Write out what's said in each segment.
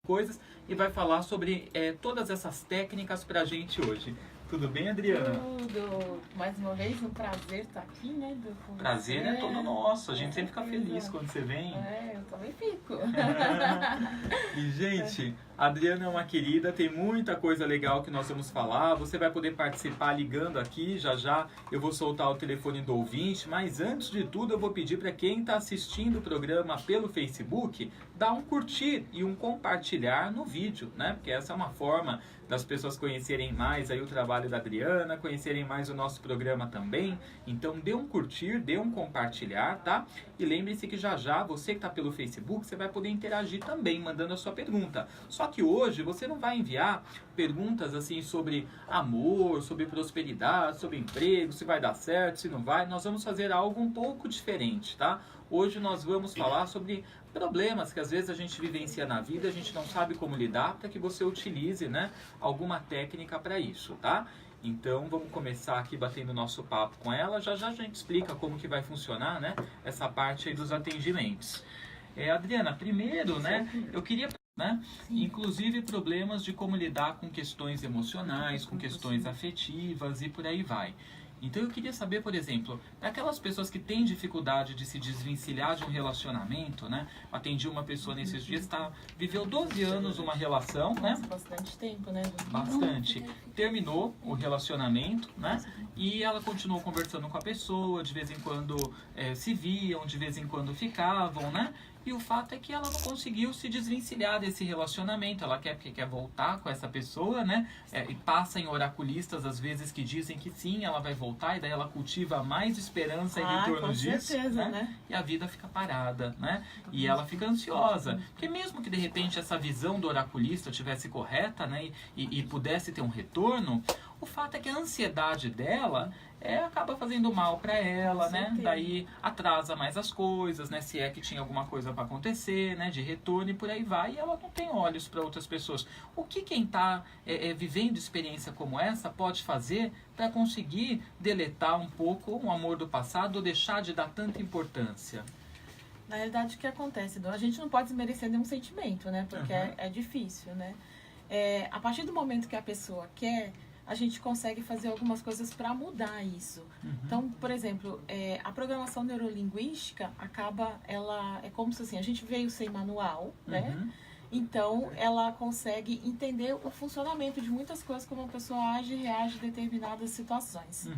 coisas e vai falar sobre todas essas técnicas pra gente hoje. Tudo bem, Adriana? Tudo. Mais uma vez, um prazer estar aqui, né? Prazer é todo nosso. A gente sempre fica feliz quando você vem. Eu também fico. E, gente, a Adriana é uma querida, tem muita coisa legal que nós vamos falar. Você vai poder participar ligando aqui, já eu vou soltar o telefone do ouvinte, mas antes de tudo eu vou pedir para quem está assistindo o programa pelo Facebook, dar um curtir e um compartilhar no vídeo, né? Porque essa é uma forma das pessoas conhecerem mais aí o trabalho da Adriana, conhecerem mais o nosso programa também. Então dê um curtir, dê um compartilhar, tá? E lembre-se que já você que está pelo Facebook, você vai poder interagir também, mandando a sua pergunta. Só que hoje você não vai enviar perguntas assim sobre amor, sobre prosperidade, sobre emprego, se vai dar certo, se não vai. Nós vamos fazer algo um pouco diferente, tá? Hoje nós vamos falar sobre problemas que às vezes a gente vivencia na vida, a gente não sabe como lidar, para que você utilize, né, alguma técnica para isso, tá? Então vamos começar aqui batendo nosso papo com ela, já a gente explica como que vai funcionar, né, essa parte aí dos atendimentos. Adriana, primeiro, né, eu queria... inclusive problemas de como lidar com questões emocionais, com questões afetivas e por aí vai. Então eu queria saber, por exemplo, daquelas pessoas que têm dificuldade de se desvencilhar de um relacionamento, né? Atendi uma pessoa nesses dias, viveu 12 anos uma relação, né? Bastante tempo, né? Bastante. Terminou o relacionamento, né? E ela continuou conversando com a pessoa, de vez em quando se viam, de vez em quando ficavam, né? E o fato é que ela não conseguiu se desvencilhar desse relacionamento. Ela quer voltar com essa pessoa, né? E passa em oraculistas, às vezes, que dizem que sim, ela vai voltar. E daí ela cultiva mais esperança em torno disso. Certeza, né? E a vida fica parada, né? E ela fica ansiosa. Porque mesmo que, de repente, essa visão do oraculista tivesse correta, né? E pudesse ter um retorno, o fato é que a ansiedade dela acaba fazendo mal para ela, né? Daí atrasa mais as coisas, né? Se é que tinha alguma coisa para acontecer, né? De retorno e por aí vai. E ela não tem olhos para outras pessoas. O que quem está vivendo experiência como essa pode fazer para conseguir deletar um pouco o amor do passado ou deixar de dar tanta importância? Na realidade, o que acontece, Dom? A gente não pode desmerecer nenhum sentimento, né? Porque é difícil, né? A partir do momento que a pessoa quer, a gente consegue fazer algumas coisas para mudar isso. Então, por exemplo, a programação neurolinguística ela é como se assim, a gente veio sem manual, né? Então, ela consegue entender o funcionamento de muitas coisas, como a pessoa age e reage a determinadas situações.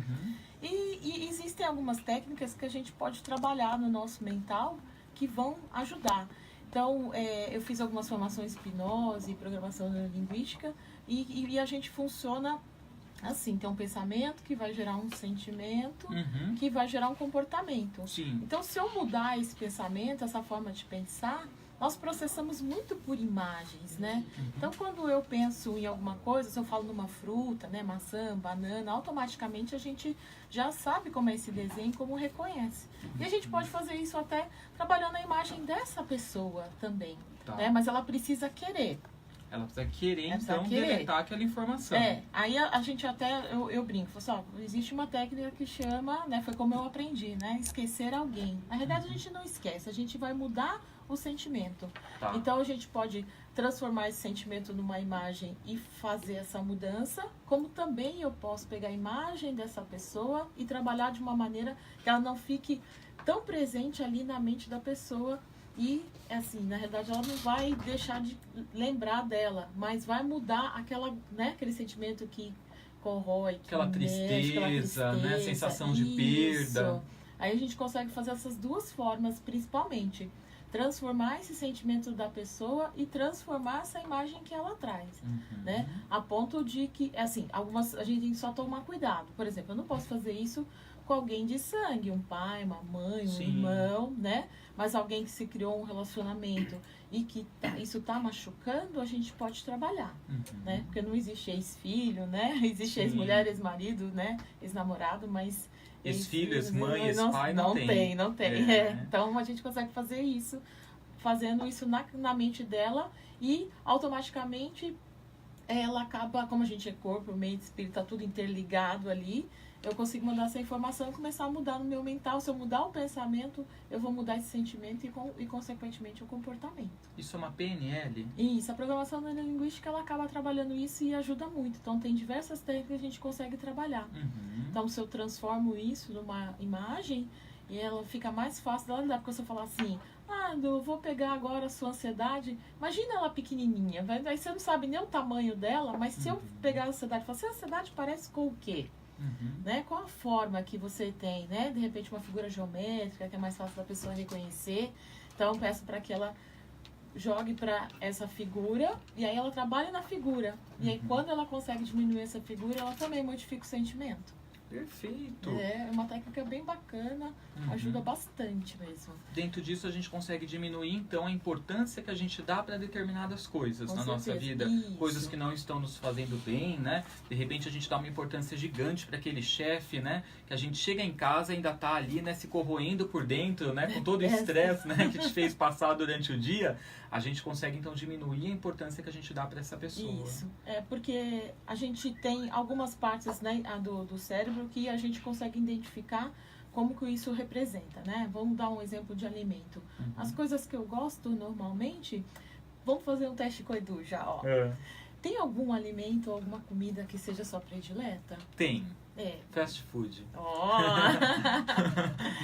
E existem algumas técnicas que a gente pode trabalhar no nosso mental que vão ajudar. Então, eu fiz algumas formações de hipnose e programação neurolinguística e a gente funciona assim, tem um pensamento que vai gerar um sentimento, que vai gerar um comportamento. Sim. Então, se eu mudar esse pensamento, essa forma de pensar, nós processamos muito por imagens, né? Então, quando eu penso em alguma coisa, se eu falo numa fruta, né, maçã, banana, automaticamente a gente já sabe como é esse desenho, como reconhece. E a gente pode fazer isso até trabalhando a imagem dessa pessoa também, né? Mas ela precisa querer. Ela precisa querer, então, deletar aquela informação. Aí a gente até, eu brinco, falo assim, existe uma técnica que chama, né, foi como eu aprendi, né, esquecer alguém. Na verdade, a gente não esquece, a gente vai mudar o sentimento. Então, a gente pode transformar esse sentimento numa imagem e fazer essa mudança, como também eu posso pegar a imagem dessa pessoa e trabalhar de uma maneira que ela não fique tão presente ali na mente da pessoa. E, assim, na realidade, ela não vai deixar de lembrar dela, mas vai mudar aquele sentimento que corrói, que aquela tristeza, né? Sensação de perda. Aí a gente consegue fazer essas duas formas, principalmente. Transformar esse sentimento da pessoa e transformar essa imagem que ela traz, né? A ponto de que, assim, a gente tem que só tomar cuidado. Por exemplo, eu não posso fazer isso com alguém de sangue, um pai, uma mãe, um irmão, né? Mas alguém que se criou um relacionamento e que isso tá machucando, a gente pode trabalhar, né? Porque não existe ex-filho, né? Existe ex-mulher, ex-marido, né? Ex-namorado, mas... Ex-filho, ex-mãe, ex-pai, não tem. Não tem. Então, a gente consegue fazer isso, fazendo isso na mente dela e, automaticamente, ela acaba, como a gente é corpo, mente, espírito, tá tudo interligado ali, eu consigo mandar essa informação e começar a mudar no meu mental. Se eu mudar o pensamento, eu vou mudar esse sentimento e consequentemente, o comportamento. Isso é uma PNL? Isso, a programação neurolinguística, ela acaba trabalhando isso e ajuda muito. Então, tem diversas técnicas que a gente consegue trabalhar. Então, se eu transformo isso numa imagem, e ela fica mais fácil dela lidar. Porque se eu falar assim, eu vou pegar agora a sua ansiedade, imagina ela pequenininha, aí você não sabe nem o tamanho dela, mas se eu pegar a ansiedade e falar assim, a ansiedade parece com o quê? Né? Qual a forma que você tem, né? De repente uma figura geométrica que é mais fácil da pessoa reconhecer. Então eu peço para que ela jogue para essa figura e aí ela trabalha na figura. E aí quando ela consegue diminuir essa figura, ela também modifica o sentimento. Perfeito. É uma técnica bem bacana, ajuda bastante mesmo. Dentro disso a gente consegue diminuir então a importância que a gente dá para determinadas coisas na nossa vida, coisas que não estão nos fazendo bem, né? De repente a gente dá uma importância gigante para aquele chefe, né? Que a gente chega em casa e ainda tá ali, né, se corroendo por dentro, né, com todo o estresse, né, que te fez passar durante o dia. A gente consegue então diminuir a importância que a gente dá para essa pessoa. Isso. Porque a gente tem algumas partes, né, do cérebro que a gente consegue identificar como que isso representa, né? Vamos dar um exemplo de alimento. As coisas que eu gosto normalmente, vamos fazer um teste com o Edu já, ó. Tem algum alimento ou alguma comida que seja sua predileta? Tem. Fast food.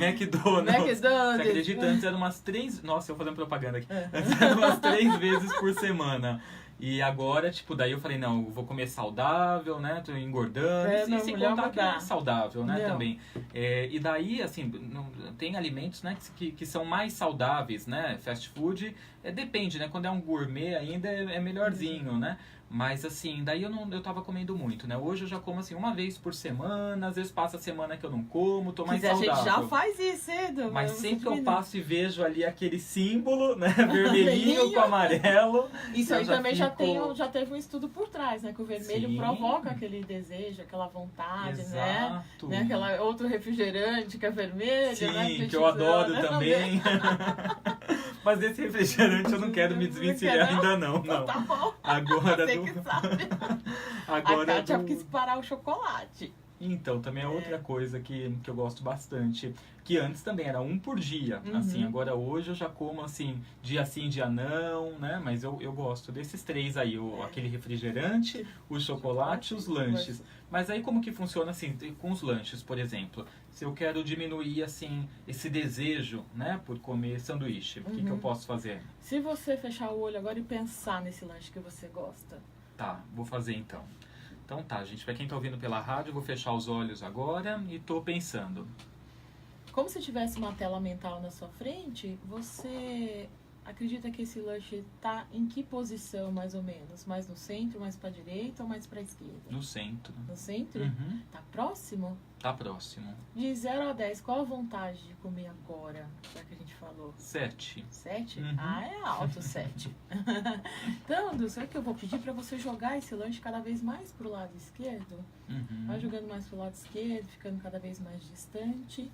McDonald's. Você acredita? Antes era umas 3... Nossa, eu fazendo propaganda aqui. Antes era umas 3 vezes por semana. E agora, daí eu falei, não, eu vou comer saudável, né? Tô engordando. E sem contar que é saudável, né? Também. E daí, assim, tem alimentos, né? Que são mais saudáveis, né? Fast food, depende, né? Quando é um gourmet ainda é melhorzinho, né? Mas assim, daí eu tava comendo muito, né? Hoje eu já como assim uma vez por semana, às vezes passa a semana que eu não como, tô mais saudável. A gente já faz isso, Edu. Mas sempre que eu passo e vejo ali aquele símbolo, né? Vermelhinho com amarelo. Isso aí também já teve um estudo por trás, né? Que o vermelho provoca aquele desejo, aquela vontade, né? Aquela outro refrigerante que é vermelho, né? Que eu adoro também. Mas desse refrigerante eu não quero me desvencilhar ainda não. Então tá bom. Agora Você que sabe. Agora a Kátia quis parar o chocolate. Então, também é outra coisa que eu gosto bastante. Que antes também era um por dia. Assim, agora hoje eu já como assim, dia sim, dia não, né? Mas eu gosto desses 3 aí. Aquele refrigerante, o chocolate e os lanches. Mas aí como que funciona assim, com os lanches, por exemplo? Se eu quero diminuir, assim, esse desejo, né? Por comer sanduíche, o que eu posso fazer? Se você fechar o olho agora e pensar nesse lanche que você gosta. Tá, vou fazer então. Então tá, gente, pra quem tá ouvindo pela rádio, eu vou fechar os olhos agora e tô pensando. Como se tivesse uma tela mental na sua frente, você acredita que esse lanche tá em que posição, mais ou menos? Mais no centro, mais pra direita ou mais pra esquerda? No centro. No centro? Tá próximo? Tá próximo. De 0 a 10, qual a vontade de comer agora? Já que a gente falou. 7. 7? É alto 7. Então, Du, sabe que eu vou pedir pra você jogar esse lanche cada vez mais pro lado esquerdo? Vai jogando mais pro lado esquerdo, ficando cada vez mais distante.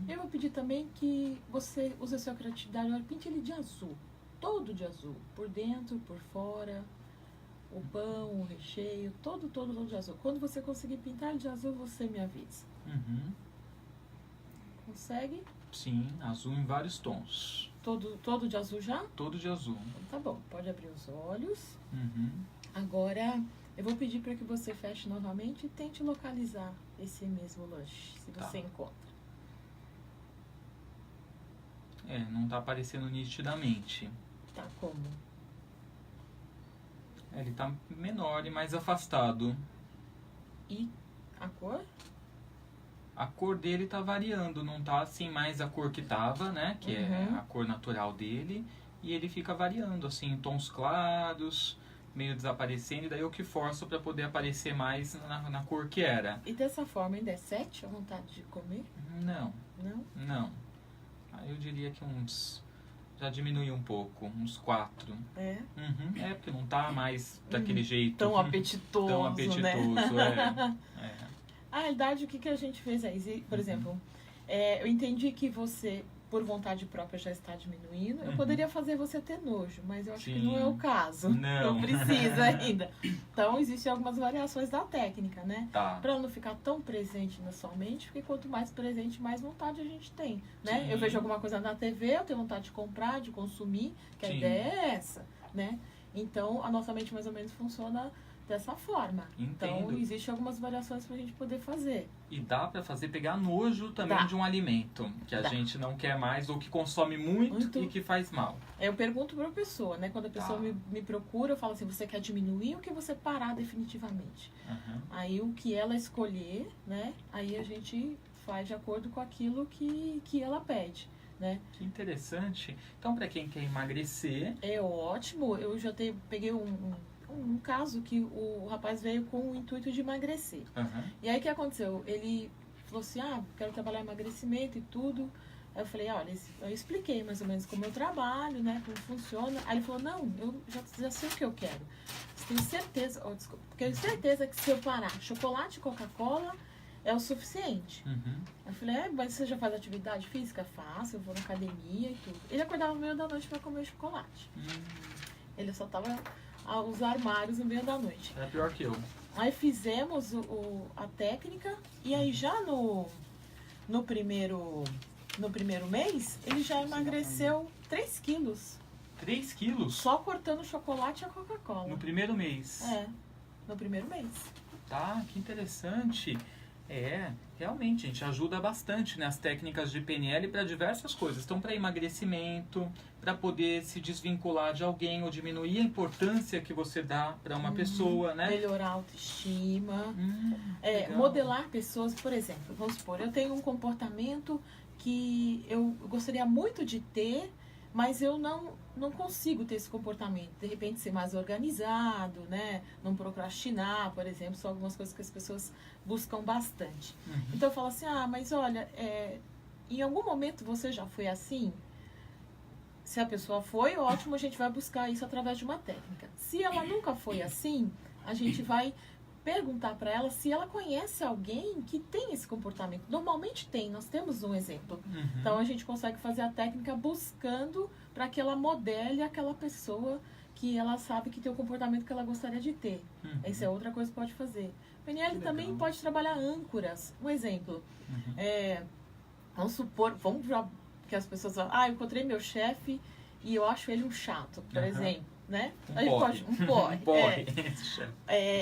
Eu vou pedir também que você use a sua criatividade, agora pinte ele de azul. Todo de azul. Por dentro, por fora. O pão, o recheio, todo de azul. Quando você conseguir pintar ele de azul, você me avisa. Consegue? Sim, azul em vários tons. Todo de azul já? Todo de azul. Então, tá bom, pode abrir os olhos. Agora, eu vou pedir para que você feche novamente e tente localizar esse mesmo lanche, se você encontra. Não tá aparecendo nitidamente. Tá como? Ele tá menor e mais afastado. E a cor? A cor dele tá variando, não tá assim mais a cor que tava, né? Que é a cor natural dele. E ele fica variando, assim, em tons claros, meio desaparecendo. E daí eu que forço pra poder aparecer mais na cor que era. E dessa forma ainda é 7 a vontade de comer? Não. Não? Não. Aí eu diria que uns... Já diminuiu um pouco, uns 4. Porque não tá mais daquele jeito. Tão apetitoso, né? A realidade, o que a gente fez aí? Por exemplo, eu entendi que você por vontade própria já está diminuindo. Eu Uhum. poderia fazer você ter nojo, mas eu acho que Sim. não é o caso. Não. precisa ainda. Então, existem algumas variações da técnica, né? Tá. Para ela não ficar tão presente na sua mente, porque quanto mais presente, mais vontade a gente tem, né? Sim. Eu vejo alguma coisa na TV, eu tenho vontade de comprar, de consumir, que a Sim. ideia é essa, né? Então, a nossa mente mais ou menos funciona dessa forma. Então, Entendo. existem algumas variações para a gente poder fazer. E dá pra fazer pegar nojo também Dá. de um alimento que a Dá. gente não quer mais ou que consome muito e que faz mal. Eu pergunto para a pessoa, né? Quando a pessoa Tá. me procura, eu falo assim, você quer diminuir ou quer você parar definitivamente? Uhum. Aí, o que ela escolher, né? Aí a gente faz de acordo com aquilo que ela pede, né? Que interessante. Então, pra quem quer emagrecer, É ótimo. Eu já peguei um caso que o rapaz veio com o intuito de emagrecer. uhum, E aí, o que aconteceu? Ele falou assim, quero trabalhar emagrecimento e tudo. Aí eu falei, olha, eu expliquei mais ou menos como eu trabalho, né, como funciona. Aí ele falou, não, eu já sei o que eu quero. Você tem certeza, desculpa, porque eu tenho certeza que se eu parar chocolate e Coca-Cola é o suficiente. uhum. Aí eu falei, mas você já faz atividade física? Faço, eu vou na academia e tudo. Ele acordava no meio da noite para comer chocolate. Ele só tava aos armários no meio da noite. Era pior que eu. Aí fizemos a técnica e aí já no primeiro mês, ele já emagreceu 3 quilos. 3 quilos Só cortando o chocolate e a Coca-Cola. no primeiro mês. No primeiro mês. Tá, que interessante. Realmente, gente, ajuda bastante, né, as técnicas de PNL para diversas coisas. Então, para emagrecimento, para poder se desvincular de alguém ou diminuir a importância que você dá para uma pessoa, né? Melhorar a autoestima. Legal. Modelar pessoas, por exemplo, vamos supor, eu tenho um comportamento que eu gostaria muito de ter, mas eu não consigo ter esse comportamento. De repente, ser mais organizado, né? Não procrastinar, por exemplo, são algumas coisas que as pessoas buscam bastante. Uhum. Então, eu falo assim, mas olha, em algum momento você já foi assim? Se a pessoa foi, ótimo, a gente vai buscar isso através de uma técnica. Se ela nunca foi assim, a gente vai perguntar para ela se ela conhece alguém que tem esse comportamento. Normalmente tem, nós temos um exemplo. Uhum. Então a gente consegue fazer a técnica buscando para que ela modele aquela pessoa que ela sabe que tem o comportamento que ela gostaria de ter. Uhum. Essa é outra coisa que pode fazer. PNL Que também legal. pode trabalhar âncoras. Um exemplo. Uhum. Vamos supor, que as pessoas falam, eu encontrei meu chefe e eu acho ele um chato, por Aham. exemplo, né? Um A gente porre. pode, um porre. Porre.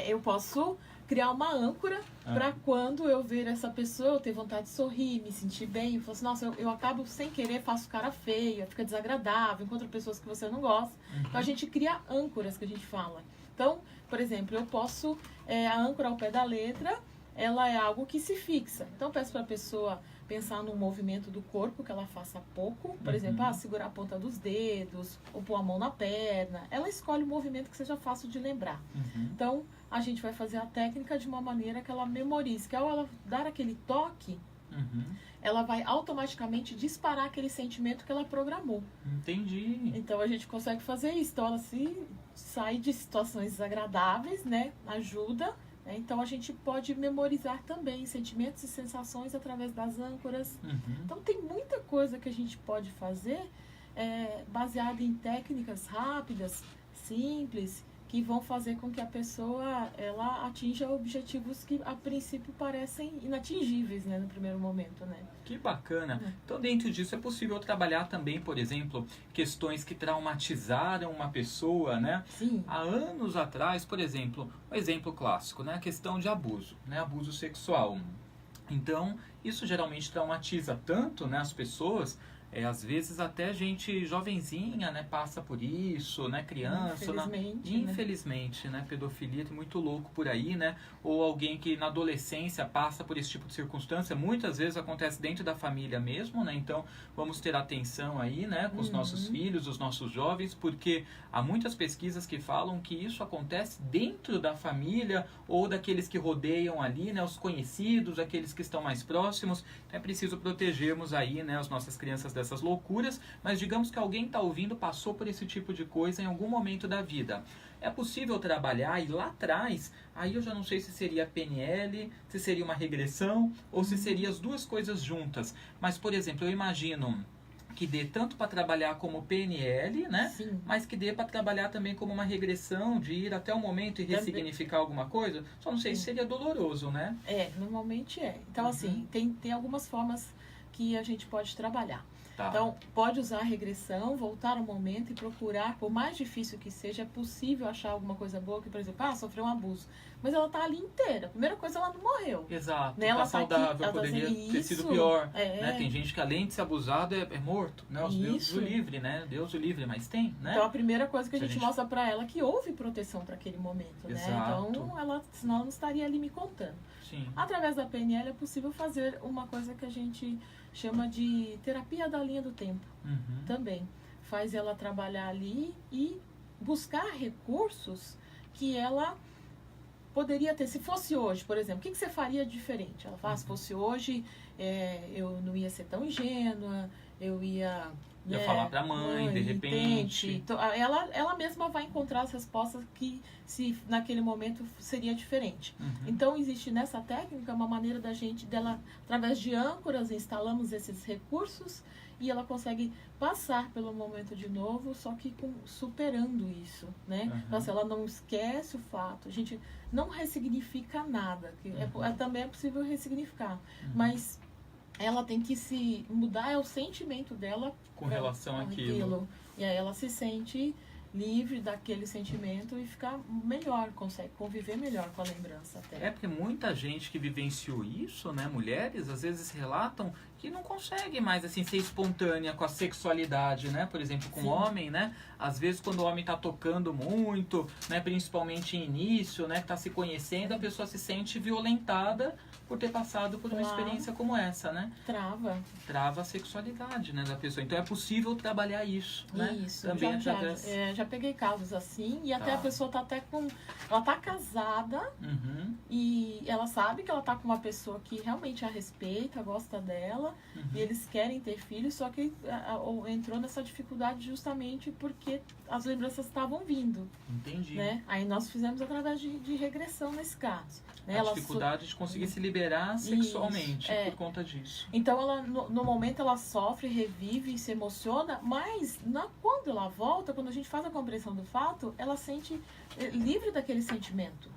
Eu posso criar uma âncora para quando eu ver essa pessoa, eu ter vontade de sorrir, me sentir bem. Eu falo assim, nossa, eu acabo sem querer, faço cara feia, fica desagradável, encontro pessoas que você não gosta. Então a gente cria âncoras que a gente fala. Então, por exemplo, eu posso, a âncora ao pé da letra, ela é algo que se fixa. Então eu peço para a pessoa pensar num movimento do corpo que ela faça pouco, por exemplo, segurar a ponta dos dedos, ou pôr a mão na perna. Ela escolhe um movimento que seja fácil de lembrar. Uhum. Então, a gente vai fazer a técnica de uma maneira que ela memorize, que ao ela dar aquele toque, Uhum. ela vai automaticamente disparar aquele sentimento que ela programou. Entendi. Então, a gente consegue fazer isso. Então, ela se sai de situações desagradáveis, né? Ajuda. Então, a gente pode memorizar também sentimentos e sensações através das âncoras. Uhum. Então, tem muita coisa que a gente pode fazer baseada em técnicas rápidas, simples, que vão fazer com que a pessoa ela atinja objetivos que, a princípio, parecem inatingíveis, né, no primeiro momento, né? Que bacana. Então, dentro disso, é possível trabalhar também, por exemplo, questões que traumatizaram uma pessoa, né? Sim. Há anos atrás, por exemplo, um exemplo clássico, né? A questão de abuso, né? Abuso sexual. Então, isso geralmente traumatiza tanto, né, as pessoas. Às vezes até gente jovenzinha, né, passa por isso, né, criança, infelizmente, né, pedofilia tem muito louco por aí, né, ou alguém que na adolescência passa por esse tipo de circunstância, muitas vezes acontece dentro da família mesmo, né, então vamos ter atenção aí, né, com os nossos filhos, os nossos jovens, porque há muitas pesquisas que falam que isso acontece dentro da família ou daqueles que rodeiam ali, né, os conhecidos, aqueles que estão mais próximos, então é preciso protegermos aí, né, as nossas crianças dessas loucuras, mas digamos que alguém está ouvindo, passou por esse tipo de coisa em algum momento da vida. É possível trabalhar e lá atrás, aí eu já não sei se seria PNL, se seria uma regressão ou se seria as duas coisas juntas. Mas, por exemplo, eu imagino que dê tanto para trabalhar como PNL, né? Sim. Mas que dê para trabalhar também como uma regressão, de ir até o momento e ressignificar alguma coisa. Só não sei se seria doloroso, né? Normalmente é. Então, assim, tem algumas formas que a gente pode trabalhar. Tá. Então, pode usar a regressão, voltar ao momento e procurar, por mais difícil que seja, é possível achar alguma coisa boa, que, por exemplo, sofreu um abuso. Mas ela tá ali inteira. A primeira coisa, ela não morreu. Exato. Né? Ela tá saudável, aqui, ela poderia tá ter sido pior. É. Né? Tem gente que, além de ser abusado, é morto. Né? Os Deus o livre, né? Deus o livre, mas tem, né? Então, a primeira coisa que a gente mostra pra ela é que houve proteção para aquele momento, Exato. né? Então, senão ela não estaria ali me contando. Sim. Através da PNL é possível fazer uma coisa que a gente chama de terapia da linha do tempo. Também. Faz ela trabalhar ali e buscar recursos que ela poderia ter. Se fosse hoje, por exemplo, o que você faria diferente? Ela fala, se fosse hoje, eu não ia ser tão ingênua, eu ia falar pra mãe, de repente. Então, ela mesma vai encontrar as respostas que, se naquele momento, seria diferente. Então, existe nessa técnica uma maneira dela, através de âncoras, instalamos esses recursos e ela consegue passar pelo momento de novo, só que superando isso, né? Então, assim, ela não esquece o fato, a gente não ressignifica nada, que também é possível ressignificar, mas ela tem que se mudar o sentimento dela com relação àquilo. E aí ela se sente livre daquele sentimento e ficar melhor, consegue conviver melhor com a lembrança até. É porque muita gente que vivenciou isso, né, mulheres, às vezes relatam que não consegue mais, assim, ser espontânea com a sexualidade, né, por exemplo, com o homem, né, às vezes quando o homem tá tocando muito, né, principalmente em início, né, que tá se conhecendo, a pessoa se sente violentada por ter passado por uma experiência como essa, né? Trava a sexualidade, né, da pessoa. Então é possível trabalhar isso, né? Isso, também já peguei casos assim, e até a pessoa tá até com... Ela tá casada e ela sabe que ela tá com uma pessoa que realmente a respeita, gosta dela, e eles querem ter filhos, só que entrou nessa dificuldade justamente porque as lembranças estavam vindo. Entendi. Né? Aí nós fizemos através de regressão nesse caso. Né? A dificuldade de conseguir se liberar sexualmente por conta disso. Então, ela, no momento, ela sofre, revive, se emociona, mas quando ela volta, quando a gente faz a compreensão do fato, ela sente livre daquele sentimento.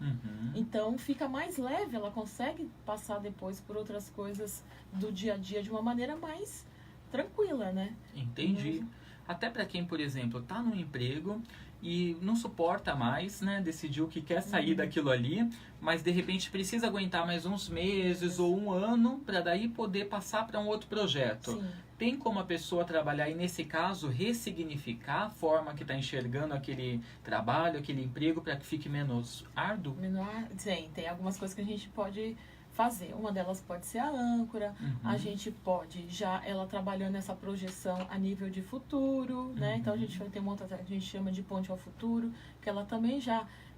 Então, fica mais leve, ela consegue passar depois por outras coisas do dia a dia de uma maneira mais tranquila, né? Entendi. Até para quem, por exemplo, está no emprego e não suporta mais, né? Decidiu que quer sair daquilo ali, mas de repente precisa aguentar mais uns meses ou um ano para daí poder passar para um outro projeto. Sim. Tem como a pessoa trabalhar e, nesse caso, ressignificar a forma que está enxergando aquele trabalho, aquele emprego, para que fique menos árduo? Sim, tem algumas coisas que a gente pode fazer. Uma delas pode ser a âncora, a gente pode ela trabalhando essa projeção a nível de futuro, né? Então a gente tem uma outra que a gente chama de ponte ao futuro, que ela também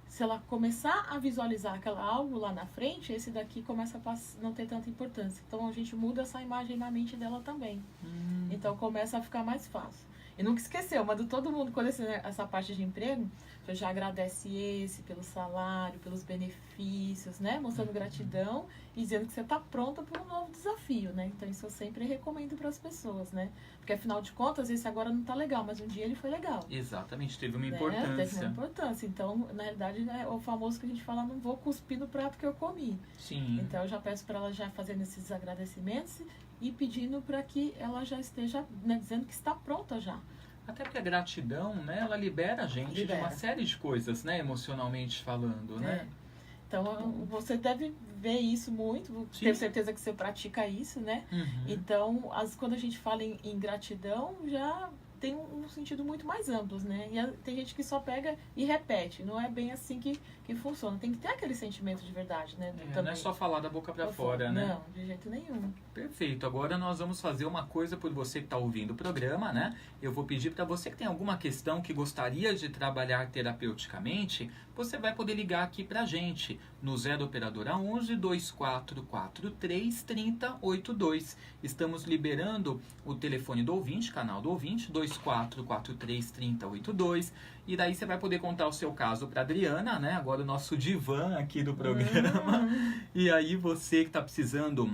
se ela começar a visualizar algo lá na frente, esse daqui começa a não ter tanta importância. Então a gente muda essa imagem na mente dela também. Então começa a ficar mais fácil. E nunca esqueceu, mas todo mundo, quando essa parte de emprego, você já agradece pelo salário, pelos benefícios, né? Mostrando gratidão e dizendo que você está pronta para um novo desafio, né? Então isso eu sempre recomendo para as pessoas, né? Porque afinal de contas, esse agora não está legal, mas um dia ele foi legal. Exatamente, teve uma importância. Teve uma importância. Então, na realidade, é o famoso que a gente fala, não vou cuspir no prato que eu comi. Sim. Então eu já peço para ela já fazendo esses agradecimentos e pedindo para que ela já esteja, né, dizendo que está pronta já. Até porque a gratidão, né, ela libera a gente de uma série de coisas, né, emocionalmente falando, né? Então, você deve ver isso muito, tenho certeza que você pratica isso, né? Então, quando a gente fala em gratidão, já tem um sentido muito mais amplo, né? E tem gente que só pega e repete, não é bem assim que funciona. Tem que ter aquele sentimento de verdade, né? Não é só falar da boca pra fora, né? Não, de jeito nenhum. Perfeito. Agora nós vamos fazer uma coisa por você que está ouvindo o programa, né? Eu vou pedir para você que tem alguma questão que gostaria de trabalhar terapeuticamente, você vai poder ligar aqui pra gente no 0 operadora 11 2443 3082. Estamos liberando o telefone do ouvinte, canal do ouvinte, 2443 3082. E daí você vai poder contar o seu caso para Adriana, né? Agora o nosso divã aqui do programa. E aí você que está precisando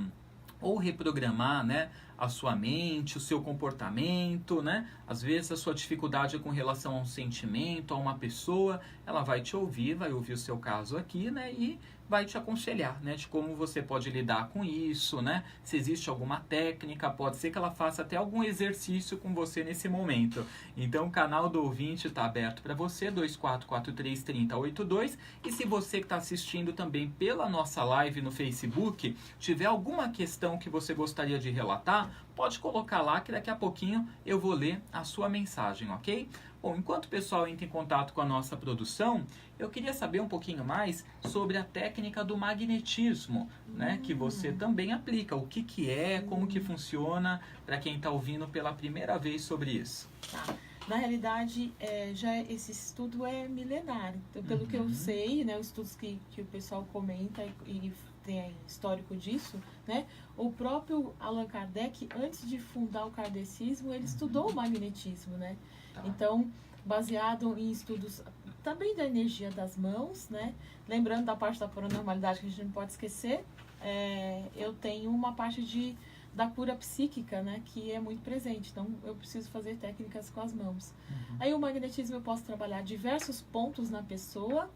ou reprogramar, né, a sua mente, o seu comportamento, né? Às vezes a sua dificuldade é com relação a um sentimento, a uma pessoa, ela vai te ouvir, vai ouvir o seu caso aqui, né? E vai te aconselhar, né? De como você pode lidar com isso, né? Se existe alguma técnica, pode ser que ela faça até algum exercício com você nesse momento. Então o canal do ouvinte está aberto para você, 24433082. E se você que está assistindo também pela nossa live no Facebook, tiver alguma questão que você gostaria de relatar, pode colocar lá que daqui a pouquinho eu vou ler a sua mensagem, ok? Bom, enquanto o pessoal entra em contato com a nossa produção, eu queria saber um pouquinho mais sobre a técnica do magnetismo, né? Que você também aplica. O que que é, como que funciona, para quem está ouvindo pela primeira vez sobre isso. Tá. Na realidade, esse estudo é milenar. Então, pelo que eu sei, né, os estudos que o pessoal comenta e tem histórico disso, né, o próprio Allan Kardec, antes de fundar o kardecismo, ele estudou o magnetismo, né? Tá. Então, baseado em estudos também da energia das mãos, né? Lembrando da parte da paranormalidade que a gente não pode esquecer, eu tenho uma parte da cura psíquica, né, que é muito presente. Então, eu preciso fazer técnicas com as mãos. Aí, o magnetismo eu posso trabalhar diversos pontos na pessoa,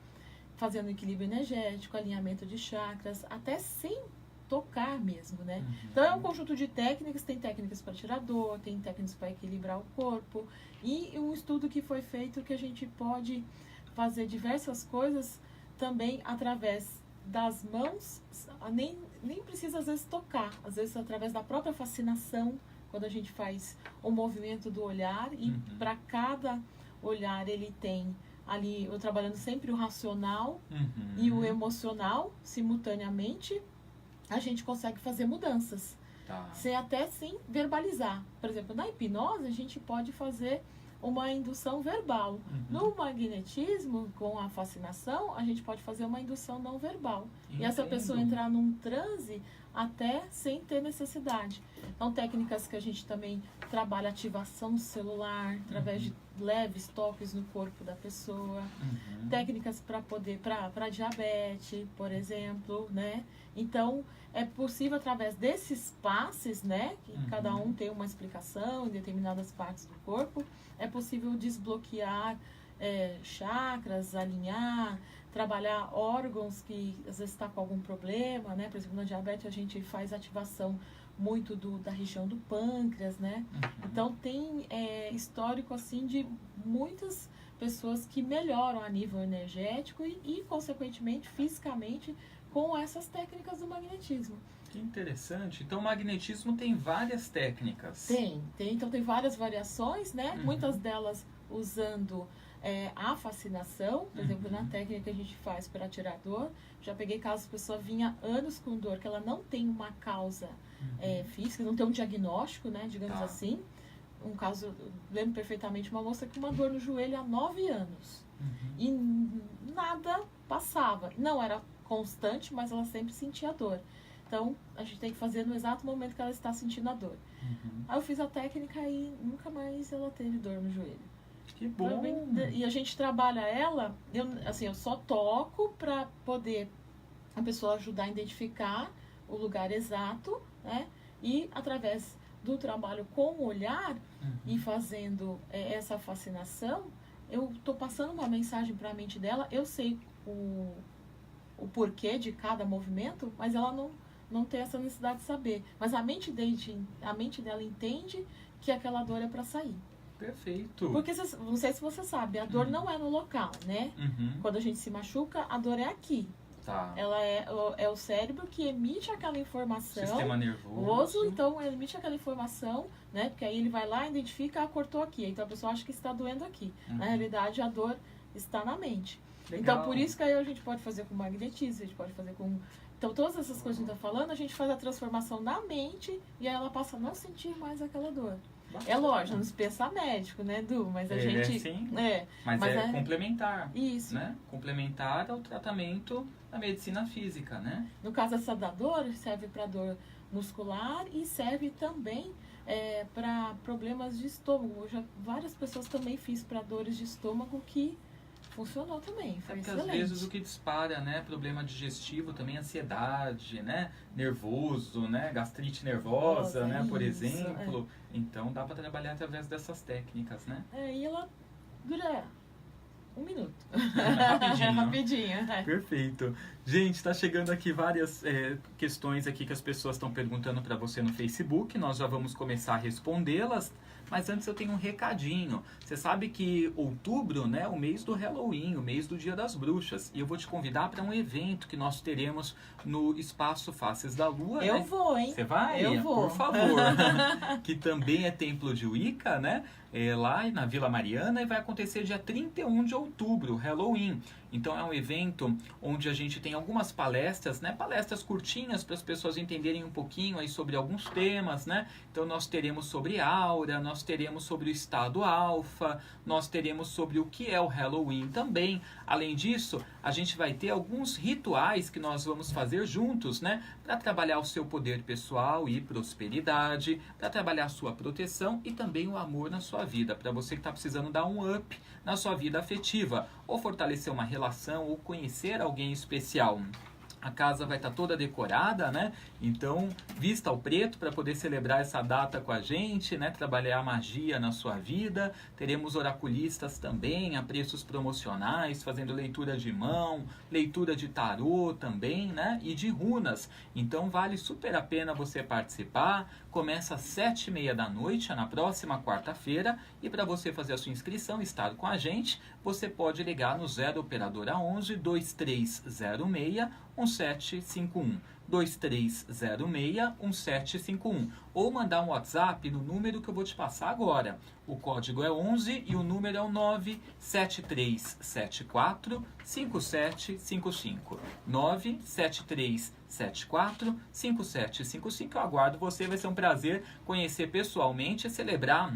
fazendo equilíbrio energético, alinhamento de chakras, até sem tocar mesmo, né? Então, é um conjunto de técnicas, tem técnicas para tirar dor, tem técnicas para equilibrar o corpo, e um estudo que foi feito que a gente pode fazer diversas coisas também através das mãos, nem precisa às vezes tocar, às vezes através da própria fascinação, quando a gente faz o movimento do olhar, e para cada olhar ele tem ali, eu trabalhando sempre o racional e o emocional simultaneamente, a gente consegue fazer mudanças. Tá. Sem verbalizar. Por exemplo, na hipnose a gente pode fazer uma indução verbal. No magnetismo, com a fascinação, a gente pode fazer uma indução não verbal. Entendo. E essa pessoa entrar num transe até sem ter necessidade. Então, técnicas que a gente também trabalha, ativação celular, através de leves toques no corpo da pessoa. Técnicas para diabetes, por exemplo, né? Então, é possível através desses passes, né? Que cada um tem uma explicação em determinadas partes do corpo, é possível desbloquear chakras, alinhar, trabalhar órgãos que às vezes está com algum problema, né? Por exemplo, na diabetes a gente faz ativação muito da região do pâncreas, né? Então tem histórico assim de muitas pessoas que melhoram a nível energético e consequentemente, fisicamente, com essas técnicas do magnetismo. Que interessante. Então, o magnetismo tem várias técnicas. Então tem várias variações, né? Muitas delas usando a fascinação, por exemplo, na técnica que a gente faz para tirar dor. Já peguei casos, a pessoa vinha anos com dor, que ela não tem uma causa física, não tem um diagnóstico, né? Digamos assim. Um caso, eu lembro perfeitamente, uma moça com uma dor no joelho há 9 anos. E nada passava. Não era constante, mas ela sempre sentia dor. Então, a gente tem que fazer no exato momento que ela está sentindo a dor. Aí eu fiz a técnica e nunca mais ela teve dor no joelho. Que bom! E a gente trabalha ela, eu só toco para poder a pessoa ajudar a identificar o lugar exato, né? E através do trabalho com o olhar e fazendo essa fascinação, eu estou passando uma mensagem para a mente dela, eu sei o porquê de cada movimento, mas ela não tem essa necessidade de saber. Mas a mente dela entende que aquela dor é para sair. Perfeito. Porque, não sei se você sabe, a dor não é no local, né? Quando a gente se machuca, a dor é aqui. Tá. Ela é o cérebro que emite aquela informação. Sistema nervoso. Então, ele emite aquela informação, né? Porque aí ele vai lá, identifica, cortou aqui. Então, a pessoa acha que está doendo aqui. Na realidade, a dor está na mente. Legal. Então, por isso que aí a gente pode fazer com magnetismo, a gente pode fazer com... Então, todas essas coisas que a gente está falando, a gente faz a transformação na mente e aí ela passa a não sentir mais aquela dor. Bastante. É lógico, não se pensa médico, né, Du? Mas a gente... Sim, mas é complementar. Isso. Né? Complementar ao tratamento da medicina física, né? No caso, essa da dor serve para dor muscular e serve também para problemas de estômago. Várias pessoas também fiz para dores de estômago que Funcionou também, foi Porque excelente. às vezes o que dispara, né, problema digestivo, também ansiedade, né, nervoso, né, gastrite nervosa, né, por isso, exemplo. Então dá para trabalhar através dessas técnicas, né? E ela dura 1 minuto. Rapidinho. Rapidinho. Perfeito. Gente, está chegando aqui várias questões aqui que as pessoas estão perguntando para você no Facebook. Nós já vamos começar a respondê-las. Mas antes eu tenho um recadinho. Você sabe que outubro, né, é o mês do Halloween, o mês do Dia das Bruxas. E eu vou te convidar para um evento que nós teremos no Espaço Faces da Lua. Eu né? vou, hein? Você vai? Eu vou. Por favor. Que também é templo de Wicca, né? Lá na Vila Mariana, e vai acontecer dia 31 de outubro, Halloween. Então é um evento onde a gente tem algumas palestras, né? Palestras curtinhas para as pessoas entenderem um pouquinho aí sobre alguns temas, né? Então nós teremos sobre aura, nós teremos sobre o estado alfa, nós teremos sobre o que é o Halloween também. Além disso, a gente vai ter alguns rituais que nós vamos fazer juntos, né? Para trabalhar o seu poder pessoal e prosperidade, para trabalhar a sua proteção e também o amor na sua vida, para você que está precisando dar um up na sua vida afetiva, ou fortalecer uma relação, ou conhecer alguém especial. A casa vai estar toda decorada, né? Então, vista ao preto para poder celebrar essa data com a gente, né? Trabalhar a magia na sua vida. Teremos oraculistas também, a preços promocionais, fazendo leitura de mão, leitura de tarô também, né? E de runas. Então, vale super a pena você participar. Começa às 7h30 da noite, na próxima quarta-feira. E para você fazer a sua inscrição e estar com a gente, você pode ligar no 0 operadora 11 2306 1751 2306-1751 ou mandar um WhatsApp no número que eu vou te passar agora. O código é 11 e o número é o 97374-5755. 97374-5755. Eu aguardo você, vai ser um prazer conhecer pessoalmente e celebrar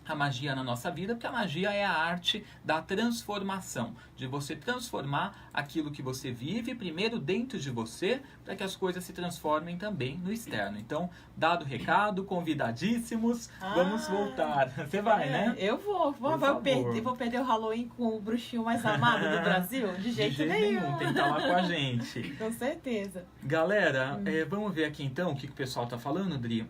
a magia na nossa vida, porque a magia é a arte da transformação, de você transformar aquilo que você vive primeiro dentro de você, para que as coisas se transformem também no externo. Então, dado o recado, convidadíssimos, vamos voltar. Você vai, né? Eu vou. Vou perder o Halloween com o bruxinho mais amado do Brasil? De jeito nenhum. Tem que estar lá com a gente. Com certeza. Galera, vamos ver aqui então o que o pessoal tá falando, Dri.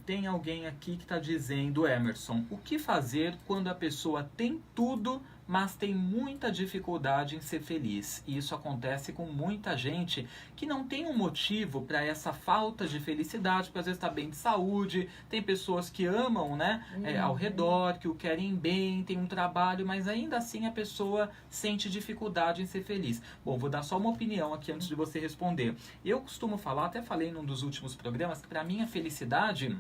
Tem alguém aqui que tá dizendo, Emerson, o que fazer quando a pessoa tem tudo, mas tem muita dificuldade em ser feliz? E isso acontece com muita gente que não tem um motivo para essa falta de felicidade, porque às vezes está bem de saúde, tem pessoas que amam, né, ao redor, que o querem bem, tem um trabalho, mas ainda assim a pessoa sente dificuldade em ser feliz. Bom, vou dar só uma opinião aqui antes de você responder. Eu costumo falar, até falei num dos últimos programas, que para mim a felicidade,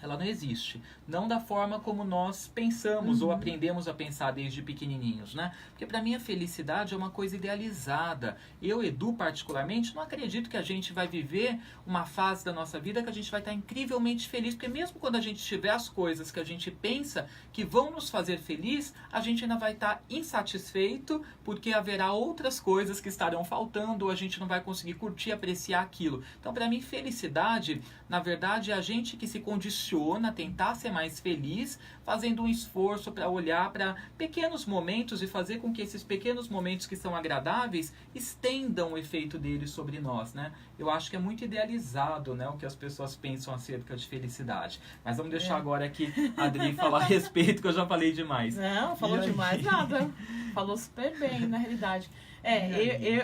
ela não existe. Não da forma como nós pensamos ou aprendemos a pensar desde pequenininhos, né? Porque para mim a felicidade é uma coisa idealizada. Eu, Edu, particularmente, não acredito que a gente vai viver uma fase da nossa vida que a gente vai estar incrivelmente feliz. Porque mesmo quando a gente tiver as coisas que a gente pensa que vão nos fazer feliz, a gente ainda vai estar insatisfeito porque haverá outras coisas que estarão faltando ou a gente não vai conseguir curtir, apreciar aquilo. Então, para mim, felicidade, na verdade, é a gente que se condiciona a tentar ser mais feliz, fazendo um esforço para olhar para pequenos momentos e fazer com que esses pequenos momentos que são agradáveis estendam o efeito deles sobre nós, né? Eu acho que é muito idealizado, né, o que as pessoas pensam acerca de felicidade. Mas vamos deixar agora aqui a Adri falar a respeito, que eu já falei demais. Não, falou demais nada. Falou super bem, na realidade.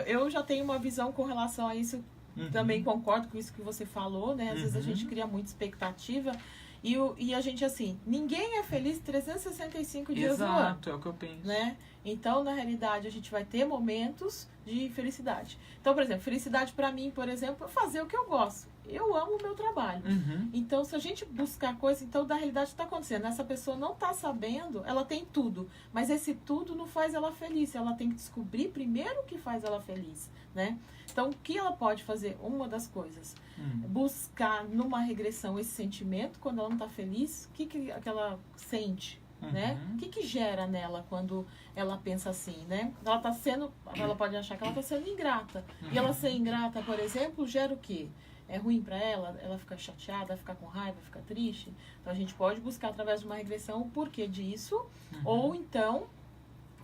Eu já tenho uma visão com relação a isso. Também concordo com isso que você falou, né? Às vezes a gente cria muita expectativa e a gente, assim, ninguém é feliz 365 dias no ano. Exato, é o que eu penso. Né? Então, na realidade, a gente vai ter momentos de felicidade. Então, por exemplo, felicidade para mim, por exemplo, é fazer o que eu gosto. Eu amo o meu trabalho. Então, se a gente buscar coisa, então, na realidade, o que está acontecendo? Essa pessoa não está sabendo, ela tem tudo, mas esse tudo não faz ela feliz. Ela tem que descobrir primeiro o que faz ela feliz, né? Então, o que ela pode fazer? Uma das coisas, buscar numa regressão esse sentimento, quando ela não está feliz, o que ela sente? Né? O que gera nela quando ela pensa assim, né? Ela pode achar que ela está sendo ingrata. E ela ser ingrata, por exemplo, gera o quê? É ruim para ela? Ela fica chateada, fica com raiva, fica triste? Então a gente pode buscar através de uma regressão o porquê disso, ou então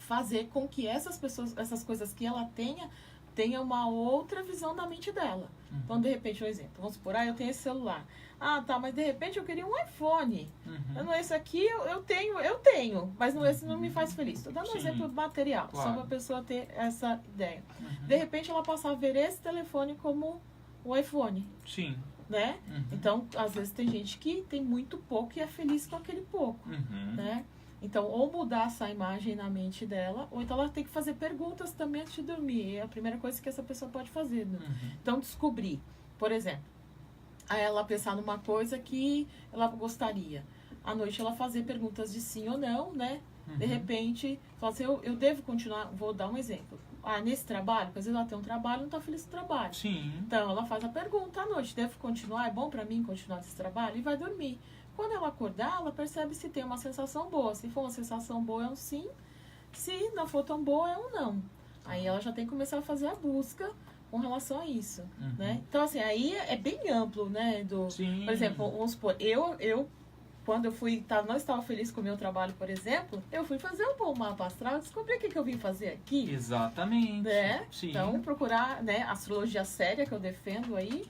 fazer com que essas pessoas, essas coisas que ela tenha uma outra visão da mente dela. Então, de repente, um exemplo, vamos supor, eu tenho esse celular. Ah, tá, mas de repente eu queria um iPhone. Não, esse aqui eu tenho, mas não, esse não me faz feliz. Estou dando um exemplo material, claro. só para a pessoa ter essa ideia. De repente ela passar a ver esse telefone como o iPhone. Sim. Né? Então, às vezes tem gente que tem muito pouco e é feliz com aquele pouco, né? Então, ou mudar essa imagem na mente dela, ou então ela tem que fazer perguntas também antes de dormir. É a primeira coisa que essa pessoa pode fazer, né? Então, descobrir, por exemplo, a ela pensar numa coisa que ela gostaria. À noite ela fazer perguntas de sim ou não, né? De repente, falar assim, eu devo continuar, vou dar um exemplo. Ah, nesse trabalho, porque às vezes ela tem um trabalho e não está feliz no trabalho. Sim. Então, ela faz a pergunta à noite, devo continuar? É bom para mim continuar nesse trabalho? E vai dormir. Quando ela acordar, ela percebe se tem uma sensação boa. Se for uma sensação boa, é um sim. Se não for tão boa, é um não. Aí ela já tem que começar a fazer a busca com relação a isso, né? Então, assim, aí é bem amplo, né? Sim. Por exemplo, vamos supor, eu quando eu não estava feliz com o meu trabalho, por exemplo, eu fui fazer um bom mapa astral e descobri o que eu vim fazer aqui. Exatamente. Né? Sim. Então, procurar, né, astrologia séria que eu defendo aí,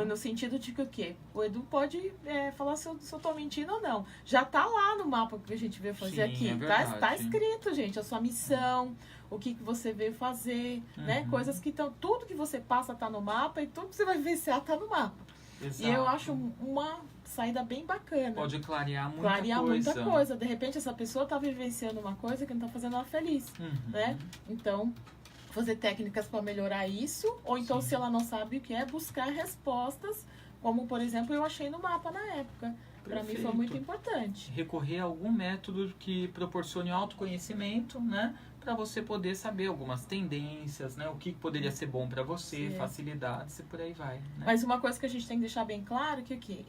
no sentido de que o quê? O Edu pode falar se eu tô mentindo ou não. Já tá lá no mapa que a gente veio fazer aqui. Tá escrito, gente, a sua missão, o que você veio fazer, né? Coisas que estão... Tudo que você passa tá no mapa e tudo que você vai vivenciar tá no mapa. Exato. E eu acho uma saída bem bacana. Pode clarear muita coisa. De repente, essa pessoa tá vivenciando uma coisa que não tá fazendo ela feliz, né? Então, fazer técnicas para melhorar isso. Ou então, se ela não sabe o que é, buscar respostas. Como, por exemplo, eu achei no mapa na época. Para mim foi muito importante. Recorrer a algum método que proporcione autoconhecimento, né? Para você poder saber algumas tendências, né? O que poderia ser bom para você, facilidades e por aí vai. Né? Mas uma coisa que a gente tem que deixar bem claro que aqui,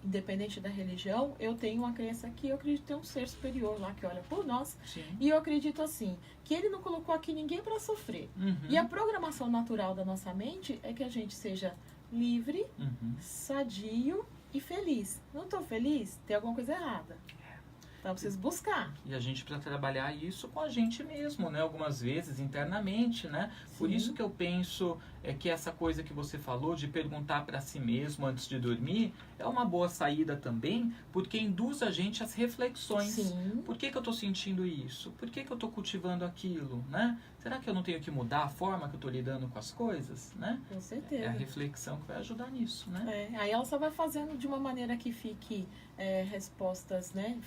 independente da religião, eu tenho uma crença que eu acredito ter um ser superior lá que olha por nós. Sim. E eu acredito assim, que ele não colocou aqui ninguém para sofrer. E a programação natural da nossa mente é que a gente seja livre, sadio e feliz. Não estou feliz? Tem alguma coisa errada. Então, eu preciso buscar. E a gente precisa trabalhar isso com a gente mesmo, né? Algumas vezes, internamente, né? Sim. Por isso que eu penso que essa coisa que você falou de perguntar para si mesmo antes de dormir é uma boa saída também, porque induz a gente às reflexões. Sim. Por que eu estou sentindo isso? Por que eu estou cultivando aquilo, né? Será que eu não tenho que mudar a forma que eu estou lidando com as coisas, né? Com certeza. É a reflexão que vai ajudar nisso, né? Aí ela só vai fazendo de uma maneira que fique respostas, né?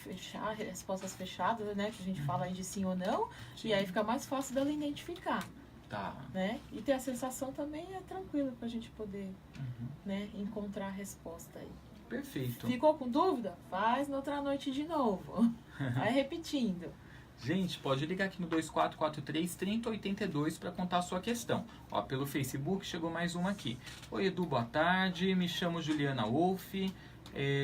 Respostas fechadas, né? Que a gente fala aí de sim ou não. Sim. E aí fica mais fácil dela identificar. Tá. Né? E ter a sensação também é tranquilo pra gente poder né, encontrar a resposta aí. Perfeito. Ficou com dúvida? Faz na outra noite de novo. Vai repetindo. Gente, pode ligar aqui no 2443-3082 para contar a sua questão. Ó, pelo Facebook chegou mais uma aqui. Oi, Edu, boa tarde. Me chamo Juliana Wolff,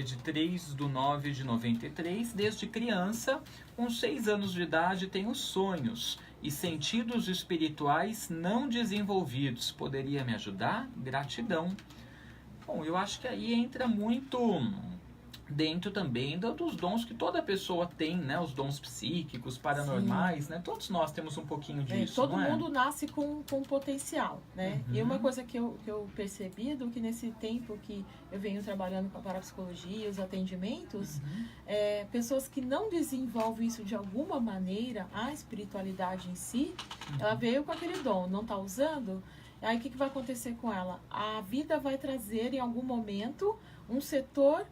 de 3/9/93. Desde criança, com 6 anos de idade, tenho sonhos e sentidos espirituais não desenvolvidos. Poderia me ajudar? Gratidão. Bom, eu acho que aí entra muito dentro também dos dons que toda pessoa tem, né? Os dons psíquicos, paranormais, né? Todos nós temos um pouquinho disso, todo mundo nasce com potencial, né? E uma coisa que eu percebi do que nesse tempo que eu venho trabalhando com a parapsicologia, os atendimentos, pessoas que não desenvolvem isso de alguma maneira, a espiritualidade em si, ela veio com aquele dom, não está usando, aí o que vai acontecer com ela? A vida vai trazer em algum momento um setor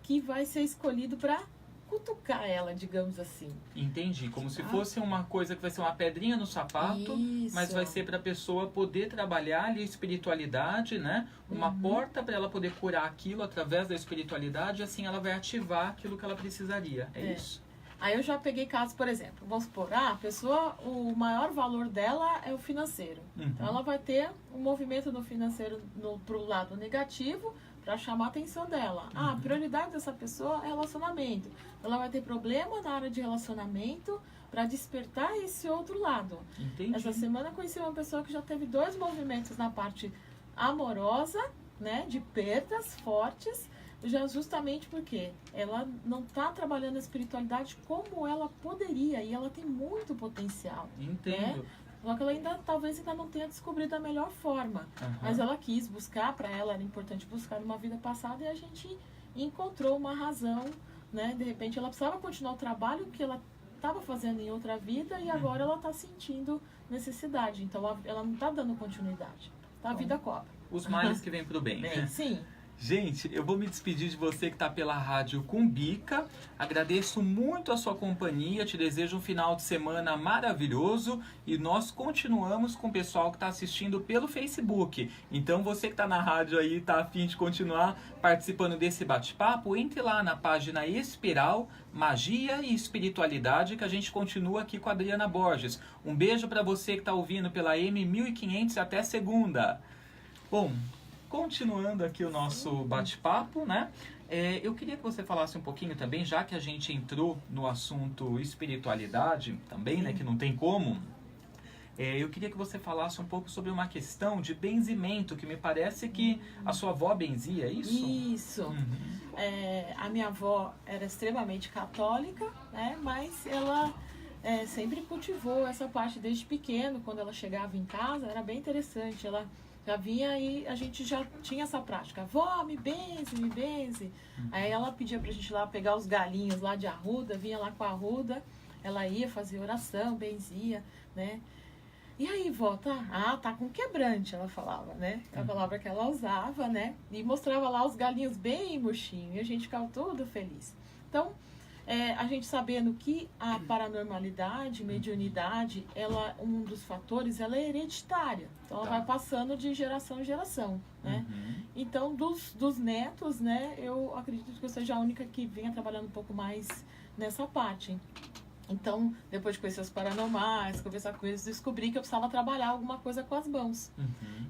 que vai ser escolhido para cutucar ela, digamos assim. Entendi, como se fosse uma coisa que vai ser uma pedrinha no sapato, mas vai ser para a pessoa poder trabalhar ali a espiritualidade, né? Uma porta para ela poder curar aquilo através da espiritualidade, e assim ela vai ativar aquilo que ela precisaria. É isso? Aí eu já peguei casos, por exemplo, vamos supor, a pessoa, o maior valor dela é o financeiro. Então ela vai ter um movimento no financeiro pro lado negativo, para chamar a atenção dela. A prioridade dessa pessoa é relacionamento. Ela vai ter problema na área de relacionamento para despertar esse outro lado. Entendi. Essa semana eu conheci uma pessoa que já teve 2 movimentos na parte amorosa, né, de perdas fortes, justamente porque ela não está trabalhando a espiritualidade como ela poderia, e ela tem muito potencial. Entendo. Né? Só que ela talvez ainda não tenha descobrido a melhor forma. Mas ela quis buscar, para ela era importante buscar uma vida passada, e a gente encontrou uma razão, né? De repente ela precisava continuar o trabalho que ela estava fazendo em outra vida, e agora ela está sentindo necessidade. Então ela não está dando continuidade. Tá? A vida cobra. Os males que vêm pro bem. Sim. Gente, eu vou me despedir de você que está pela Rádio Cumbica. Agradeço muito a sua companhia, te desejo um final de semana maravilhoso e nós continuamos com o pessoal que está assistindo pelo Facebook. Então você que está na rádio aí, está a fim de continuar participando desse bate-papo, entre lá na página Espiral, Magia e Espiritualidade, que a gente continua aqui com a Adriana Borges. Um beijo para você que está ouvindo pela M1500 até segunda. Bom, continuando aqui o nosso bate-papo, né? Eu queria que você falasse um pouquinho também, já que a gente entrou no assunto espiritualidade também, né? Que não tem como. Eu queria que você falasse um pouco sobre uma questão de benzimento, que me parece que a sua avó benzia, é isso? Isso. A minha avó era extremamente católica, né? Mas ela sempre cultivou essa parte desde pequeno. Quando ela chegava em casa, era bem interessante. Ela já vinha e a gente já tinha essa prática. Vó, me benze, me benze. Aí ela pedia pra gente ir lá pegar os galinhos lá de arruda, vinha lá com a arruda, ela ia fazer oração, benzia, né? E aí, vó, tá com quebrante, ela falava, né? É a palavra que ela usava, né? E mostrava lá os galinhos bem murchinhos, e a gente ficava todo feliz. Então, a gente sabendo que a paranormalidade, mediunidade, um dos fatores, ela é hereditária. Então, ela vai passando de geração em geração, né? Então, dos netos, né, eu acredito que eu seja a única que venha trabalhando um pouco mais nessa parte. Então, depois de conhecer os paranormais, conversar com eles, descobri que eu precisava trabalhar alguma coisa com as mãos.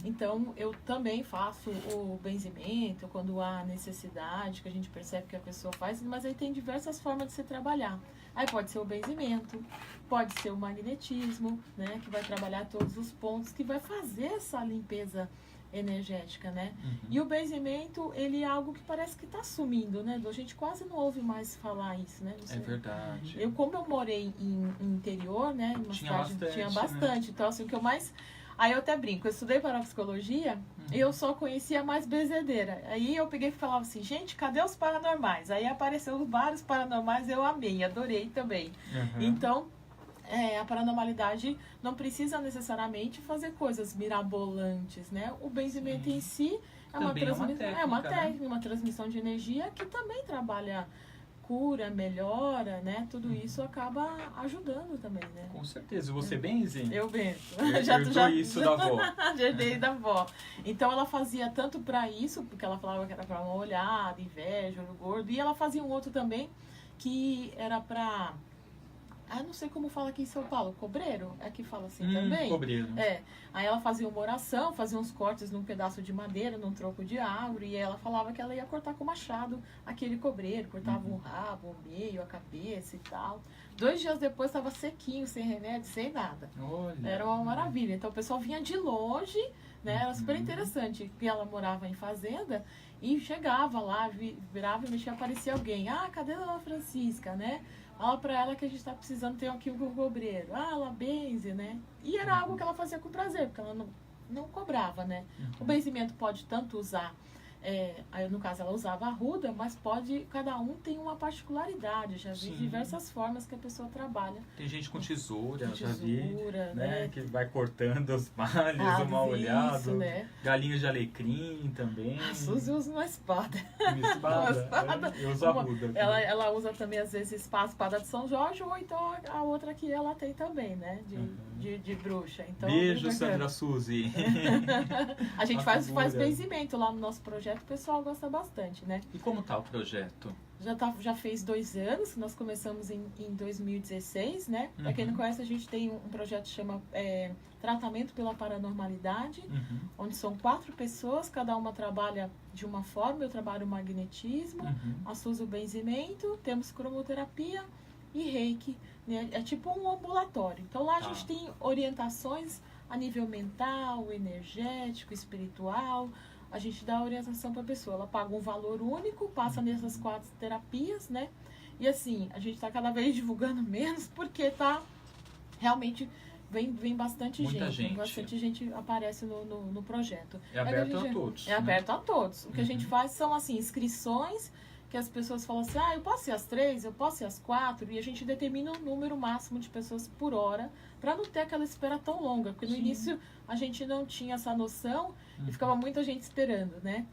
Então, eu também faço o benzimento quando há necessidade, que a gente percebe que a pessoa faz, mas aí tem diversas formas de se trabalhar. Aí pode ser o benzimento, pode ser o magnetismo, né, que vai trabalhar todos os pontos, que vai fazer essa limpeza energética, né? E o benzimento, ele é algo que parece que está sumindo, né? A gente quase não ouve mais falar isso, né? É verdade. Como eu morei em interior, né? Em uma cidade, tinha bastante. Né? Então, assim, o que eu mais... Aí eu até brinco, eu estudei parapsicologia e eu só conhecia mais benzedeira. Aí eu peguei e falava assim, gente, cadê os paranormais? Aí apareceram vários paranormais, eu amei, adorei também. Então, a paranormalidade não precisa necessariamente fazer coisas mirabolantes, né? O benzimento em si é uma técnica, uma transmissão de energia que também trabalha cura, melhora, né? Tudo isso acaba ajudando também, né? Com certeza. Você benze? Eu benzo. Já isso da avó. Herdei da avó. Então ela fazia tanto para isso, porque ela falava que era para uma olhada, inveja, olho gordo, e ela fazia um outro também que era para... não sei como fala aqui em São Paulo, cobreiro? É que fala assim também? Cobreiro. Aí ela fazia uma oração, fazia uns cortes num pedaço de madeira, num tronco de árvore, e ela falava que ela ia cortar com machado aquele cobreiro, cortava o rabo, o meio, a cabeça e tal. 2 dias depois estava sequinho, sem remédio, sem nada. Olha. Era uma maravilha. Então o pessoal vinha de longe, né? Era super interessante, porque ela morava em fazenda e chegava lá, virava e mexia, aparecia alguém. Cadê a Dona Francisca, né? Fala pra ela que a gente tá precisando ter aqui um cobreiro. Ela benze, né? E era algo que ela fazia com prazer, porque ela não cobrava, né? O benzimento pode tanto usar, aí no caso ela usava arruda, mas cada um tem uma particularidade. Já vi diversas formas que a pessoa trabalha. Tem gente com tesoura, já vi, né? Que vai cortando os malhos, o mal olhado. Né? Galinhos de alecrim também. A Suzy usa uma espada. Uma espada? Eu uso arruda. Ela usa também, às vezes, a espada de São Jorge, ou então a outra que ela tem também, né? De bruxa. Então, beijo, Sandra Suzy. A gente faz benzimento lá no nosso projeto, o pessoal gosta bastante, né? E como tá o projeto? Já fez 2 anos, nós começamos em 2016, né? Pra quem não conhece, a gente tem um projeto que chama Tratamento pela Paranormalidade, onde são 4 pessoas, cada uma trabalha de uma forma. Eu trabalho o magnetismo, a Suzy o benzimento, temos cromoterapia e reiki, né? É tipo um ambulatório. Então lá a gente tem orientações a nível mental, energético, espiritual, a gente dá a orientação para a pessoa. Ela paga um valor único, passa nessas 4 terapias, né? E assim, a gente está cada vez divulgando menos porque tá realmente vem bastante Muita gente. gente. Bastante gente aparece no projeto. É aberto a todos. É aberto a todos. O que a gente faz são assim, inscrições que as pessoas falam assim, eu posso ir às 3, eu posso ir às 4, e a gente determina um número máximo de pessoas por hora para não ter aquela espera tão longa, porque no início a gente não tinha essa noção e ficava muita gente esperando, né?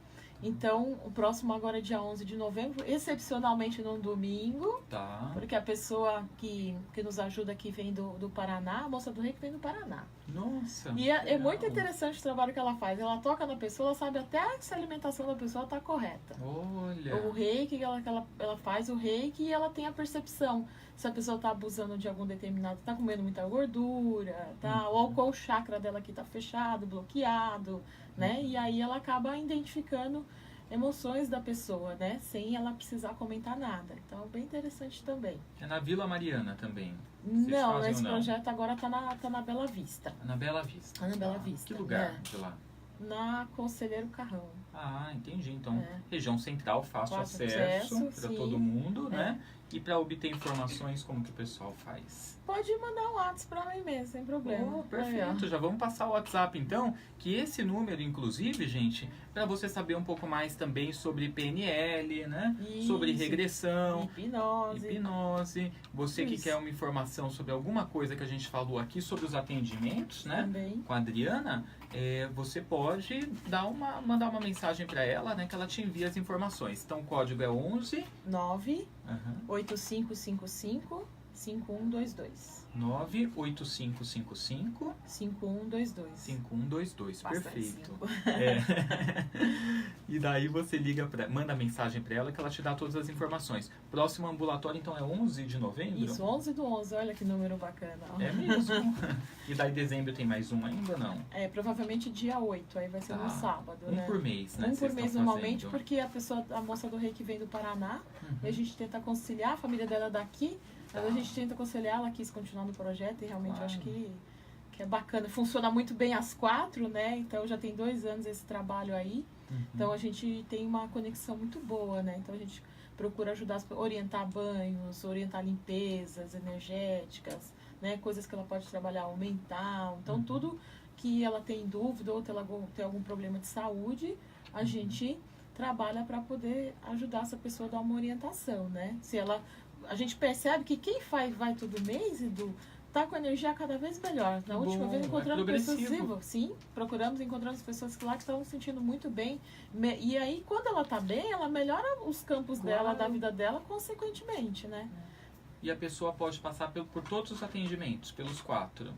Então, o próximo agora é dia 11 de novembro, excepcionalmente num domingo, Tá. porque a pessoa que nos ajuda aqui vem do Paraná, a moça do Reiki vem do Paraná. Nossa. E é muito interessante o trabalho que ela faz. Ela toca na pessoa, ela sabe até se a alimentação da pessoa está correta. Olha. O Reiki, ela faz o Reiki e ela tem a percepção se a pessoa está abusando de algum determinado, está comendo muita gordura, tá? Ou qual o chakra dela aqui está fechado, bloqueado, né? E aí ela acaba identificando emoções da pessoa, né? Sem ela precisar comentar nada. Então, bem interessante também. É na Vila Mariana também. Não, esse projeto agora tá na Bela Vista. Na Bela Vista. Tá na Bela Vista. Que lugar de lá? Na Conselheiro Carrão. Ah, entendi. Então, região central, fácil acesso para todo mundo, né? E para obter informações, como que o pessoal faz? Pode mandar um WhatsApp para mim mesmo, sem problema. Perfeito, já vamos passar o WhatsApp então, que esse número, inclusive, gente, para você saber um pouco mais também sobre PNL, né? Isso. Sobre regressão, hipnose. Você que quer uma informação sobre alguma coisa que a gente falou aqui sobre os atendimentos, né? Também. Com a Adriana, você pode mandar uma mensagem para ela, né? Que ela te envia as informações. Então o código é 11 8555 5122. 98555 5122. 5122, perfeito. Cinco. E daí você manda mensagem para ela que ela te dá todas as informações. Próximo ambulatório então é 11 de novembro? Isso, 11/11, olha que número bacana. É mesmo. E daí dezembro tem mais um ainda não? Provavelmente dia 8, aí vai ser no sábado, né? Por mês, né? Um por mês normalmente, porque a moça do Reiki vem do Paraná, e a gente tenta conciliar, a família dela é daqui, mas a gente tenta conciliar, ela quis continuar no projeto e realmente eu acho que é bacana. Funciona muito bem às 4, né? Então já tem 2 anos esse trabalho aí. Então a gente tem uma conexão muito boa, né? Então a gente procura ajudar, orientar banhos, orientar limpezas energéticas, né? Coisas que ela pode trabalhar, o mental. Então tudo que ela tem dúvida ou ela tem algum problema de saúde, a gente trabalha para poder ajudar essa pessoa a dar uma orientação, né? A gente percebe que quem vai todo mês, Edu, tá com a energia cada vez melhor. Na última vez encontramos pessoas, encontramos pessoas lá que estavam se sentindo muito bem. E aí, quando ela tá bem, ela melhora os campos dela, da vida dela, consequentemente, né? E a pessoa pode passar por todos os atendimentos, pelos 4?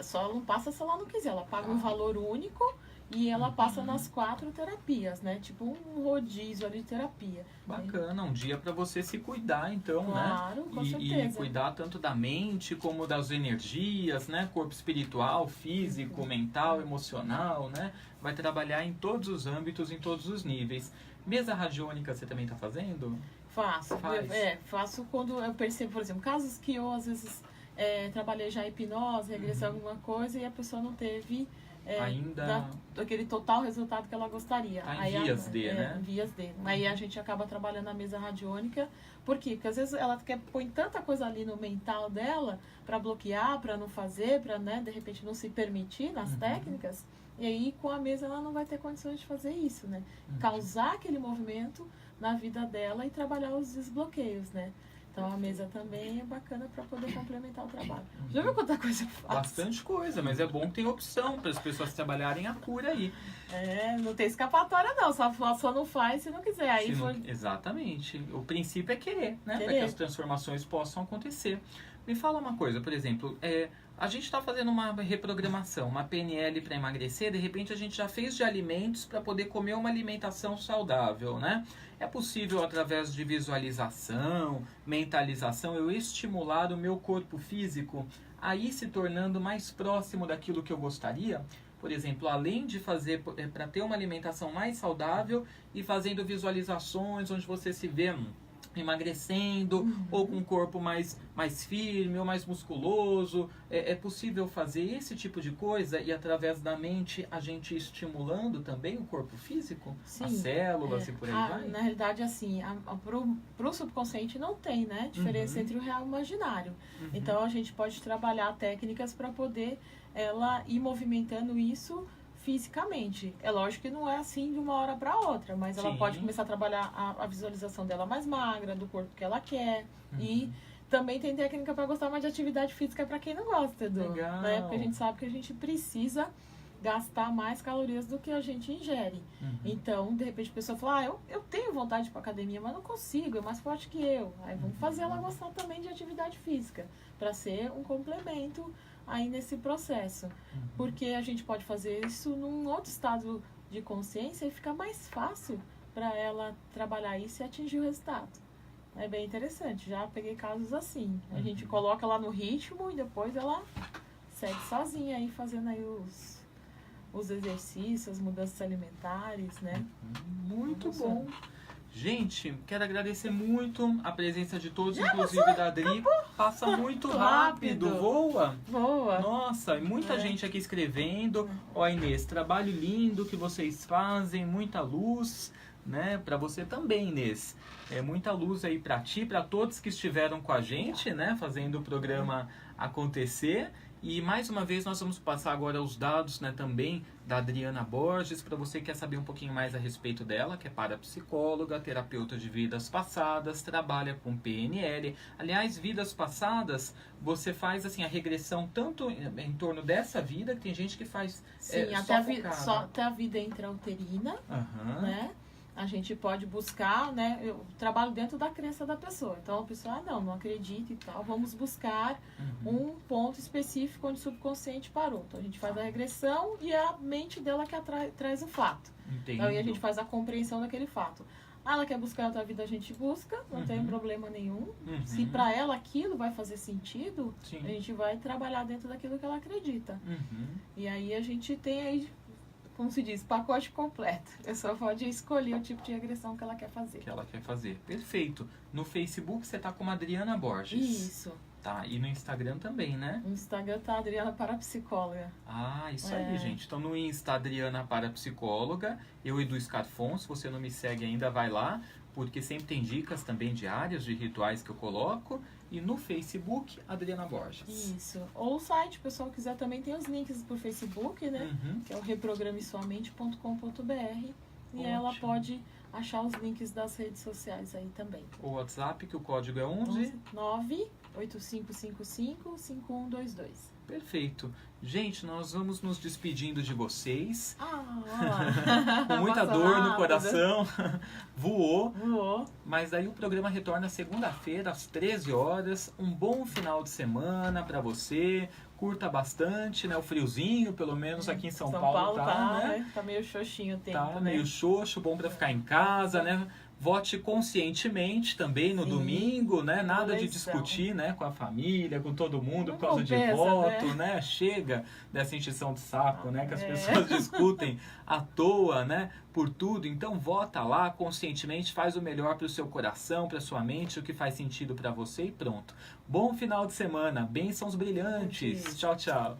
Só não passa se ela não quiser. Ela paga um valor único e ela passa nas 4 terapias, né? Tipo um rodízio ali de terapia. Bacana, um dia para você se cuidar, então, claro, né? Com certeza. E cuidar tanto da mente como das energias, né? Corpo espiritual, físico, mental, emocional, né? Vai trabalhar em todos os âmbitos, em todos os níveis. Mesa radiônica você também está fazendo? Faço. Faço quando eu percebo, por exemplo, casos que eu às vezes trabalhei já hipnose, regressão alguma coisa e a pessoa não teve ainda aquele total resultado que ela gostaria. Tá em vias de, né? Em vias de. Aí a gente acaba trabalhando a mesa radiônica. Por quê? Porque às vezes ela põe tanta coisa ali no mental dela para bloquear, para não fazer, para, né, de repente não se permitir nas técnicas. E aí com a mesa ela não vai ter condições de fazer isso, né? Causar aquele movimento na vida dela e trabalhar os desbloqueios, né? Então a mesa também é bacana para poder complementar o trabalho. Já viu quanta coisa eu faço? Bastante coisa, mas é bom que tem opção para as pessoas trabalharem a cura aí. Não tem escapatória não, só não faz se não quiser. Aí Exatamente. O princípio é querer, né? Para que as transformações possam acontecer. Me fala uma coisa, por exemplo, a gente está fazendo uma reprogramação, uma PNL para emagrecer, de repente a gente já fez de alimentos para poder comer uma alimentação saudável, né? É possível, através de visualização, mentalização, eu estimular o meu corpo físico a ir se tornando mais próximo daquilo que eu gostaria? Por exemplo, além de fazer para ter uma alimentação mais saudável e fazendo visualizações onde você se vê emagrecendo, ou com um corpo mais firme, ou mais musculoso. É possível fazer esse tipo de coisa e através da mente a gente estimulando também o corpo físico? Sim, as células e por aí vai? Na realidade, assim, pro subconsciente não tem, né, diferença entre o real e o imaginário. Então, a gente pode trabalhar técnicas para poder ela ir movimentando isso fisicamente. É lógico que não é assim de uma hora para outra, mas ela pode começar a trabalhar a visualização dela mais magra, do corpo que ela quer. E também tem técnica para gostar mais de atividade física para quem não gosta, Edu. Legal. Né? Porque a gente sabe que a gente precisa gastar mais calorias do que a gente ingere. Então, de repente, a pessoa fala, eu tenho vontade de ir para academia, mas não consigo, é mais forte que eu. Aí vamos fazer ela gostar também de atividade física, para ser um complemento aí nesse processo. Porque a gente pode fazer isso num outro estado de consciência e fica mais fácil para ela trabalhar isso e atingir o resultado. É bem interessante, já peguei casos assim. A gente coloca lá no ritmo e depois ela segue sozinha aí fazendo aí os exercícios, as mudanças alimentares, né? Muito bom. Gente, quero agradecer muito a presença de todos, inclusive da Adri. Passa muito rápido, voa. Nossa, e muita gente aqui escrevendo. Ó, Inês, trabalho lindo que vocês fazem, muita luz, né? Para você também, Inês. Muita luz aí para ti, para todos que estiveram com a gente, né? Fazendo o programa acontecer. E mais uma vez nós vamos passar agora os dados, né, também da Adriana Borges, para você que quer saber um pouquinho mais a respeito dela, que é parapsicóloga, terapeuta de vidas passadas, trabalha com PNL. Aliás, vidas passadas, você faz assim a regressão tanto em torno dessa vida, que tem gente que faz até a vida intrauterina, né? A gente pode buscar, né? Eu trabalho dentro da crença da pessoa. Então a pessoa, não acredita e tal. Vamos buscar um ponto específico onde o subconsciente parou. Então a gente faz a regressão e é a mente dela que traz o fato. Então aí a gente faz a compreensão daquele fato. Ela quer buscar outra vida, a gente busca, não tem problema nenhum. Se para ela aquilo vai fazer sentido, a gente vai trabalhar dentro daquilo que ela acredita. E aí a gente tem aí, como se diz, pacote completo. A pessoa pode escolher o tipo de regressão que ela quer fazer. Perfeito. No Facebook você tá como Adriana Borges. Isso. Tá, e no Instagram também, né? No Instagram tá Adriana Parapsicóloga. Isso aí, gente. Então no Insta, Adriana Parapsicóloga. Eu, Edu Scarfon, se você não me segue ainda, vai lá. Porque sempre tem dicas também diárias de rituais que eu coloco. E no Facebook, Adriana Borges. Isso. Ou o site, o pessoal quiser também, tem os links por Facebook, né? Que é o reprogramesuamente.com.br. E ela pode achar os links das redes sociais aí também. O WhatsApp, que o código é 11? 98555-5122. Perfeito. Gente, nós vamos nos despedindo de vocês. Olha com muita dor no coração. Voou. Mas aí o programa retorna segunda-feira, às 13 horas. Um bom final de semana para você. Curta bastante, né? O friozinho, pelo menos aqui em São Paulo tá, né? Tá meio xoxinho o tempo, tá meio xoxo, bom para ficar em casa, né? Vote conscientemente também no domingo, né? Nada de discutir, né? Com a família, com todo mundo, por causa de voto, né? Chega dessa encheção de saco, né? Que as pessoas discutem à toa, né? Por tudo. Então, vota lá conscientemente, faz o melhor para o seu coração, para sua mente, o que faz sentido para você e pronto. Bom final de semana, bênçãos brilhantes. Tchau, tchau.